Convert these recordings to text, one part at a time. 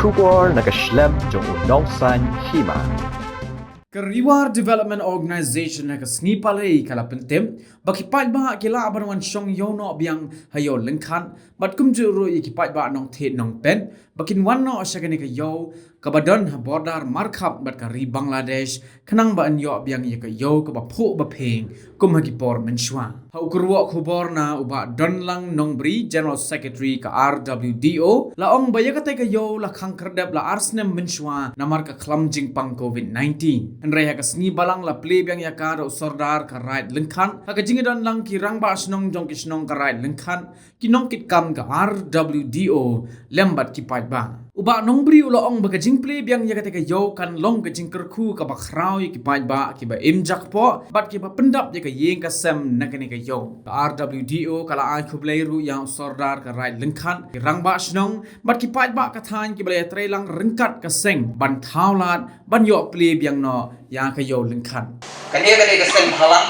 Shubor nakaslem jong unongsan hima. Kariwar Development Organization na kasni palay kalapentem bakipat ba kila abarwan syong yono biang hayo lengkan bat kumjuru ikipat ba nong thet nong pen bakin wanno asyagani ka yo kabadon bordar markap bat kari Bangladesh kanang ba anyo biang ka yo ka ba phu ba pheng kum hagipor menshwa hau kurwa khubor na uba donlang nongbri General Secretary ka RWDO laong bayakatay ka yo la khang kerdep la arsnem menshwa na marka klamjing pang COVID-19 Andrei ha kasni balang la pleb yang yakar sordar ka right lengkan ha kajingidon lang ki rangba snong jong ki snong ka right lengkan ki nong kit kam ka RWDO lembat ki pai ba uba nongbri uloong bagajing pleb yang yakate ka yo kan long kajing kerku ka bakrau ki pai ba ki ba imjak po bat ki ba pendap ya ka yeng ka sem nakani ka yo ka RWDO kala ai khublai ru yang sordar ka right lengkan ki rangba snong bat ki pai ba ka than ki ba tre lang rengkat ka seng ban thaulat ban yo pleb yang no yang kayo lengkan. Kania ka seng halang,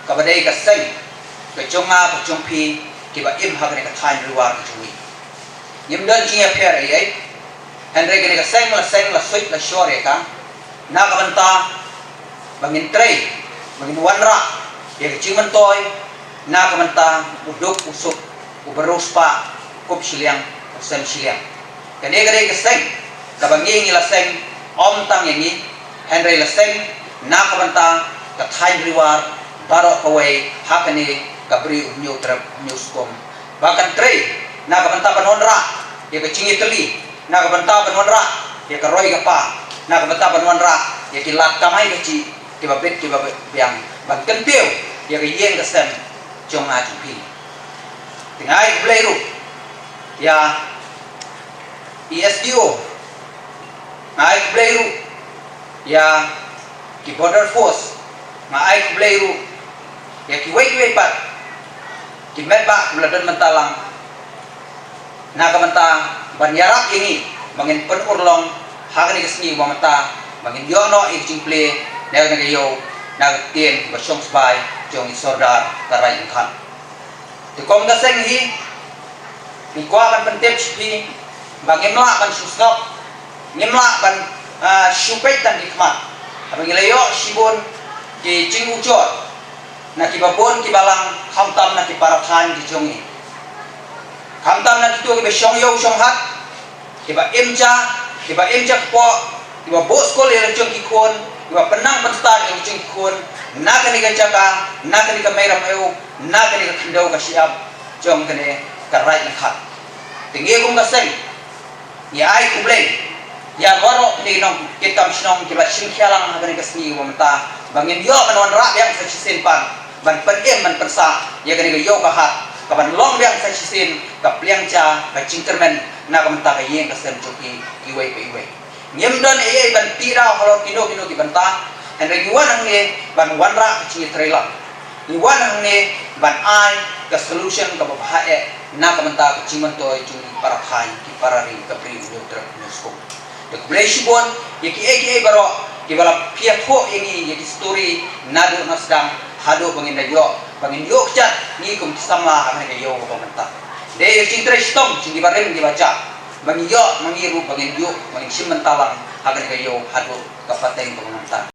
kabadai ka seng, ka jonga ka jongpi, kiba im ha ka thain luar ka chui. Yim don jinga pera ai, Henry ka seng la suit la shore ka, na ka banta bangin trei, bangin wanra, ya ka chiman toy, na ka banta uduk usuk, ubarus pa, kup siliang, sem siliang. Kania ka seng, kabanging la seng, om tang yang ni Henry Laseng nak banta ka thain riwar barok kawai hakani kabri new trap newscom bahkan tre nak banta panonra ya ka cingi teli nak banta panonra ya ka roi ka pa nak banta panonra ya ki lat kamai ka ci ki babet yang bahkan piu ya ka yeng ka sem jong a pi tingai bleru ya ESDO ngai bleru ya ki border force ma ai kubleiru ya ki wei pat ki medba beladan mentalang na ka menta banyarak ini mangin pen urlong hagani kesni ba mata mangin yono ik jingple na ga yo na tien ba song spai jong isordar karai khan to kom da seng hi ni kwa ban pentep chi bangin la ban susnop ngimla ban syupet dan hikmat. Abang ilayo sibun ki cing ucot. Na ki babon ki balang khamtam na ki parakhan ki jongi. Khamtam na ki tu ki besyong yo syong hat. Ki ba imja po, ki ba bos kol ila jong ki kon, ki ba penang penstar ila jong ki kon. Na kani ka jaka, na kani ka mayram ayo, na kani ka kandau ka siap jong kani ka right na khat. Tinggi kum ka seng. Ya ai kublay. Ya baru ni nong kita mesti kita singkialang hari kesini wamta bangin yo manwan rak yang saya simpan ban pendem man persa ya gani yo kahat kaban long yang saya sin kapliang cha ka cingtermen na kamta ka yeng kasem joki iwai nyem don ban tira kalau kino ki banta henry yuan ang ni ban wanra ci trailer yuan ang ni ban ai ka solution ka bahae na kamta ka cimantoy jung para khai ki para ri ka pri ultra nesko the bleshibon yaki baro kibala piatho ini yaki story nado nasdam hado bangin yo chat ni kum sama amane yo ko banta de yung trestom cingi barem dibaca bangin yo mangiru bangin yo bangin simentalang hagan yo hado kapateng ko banta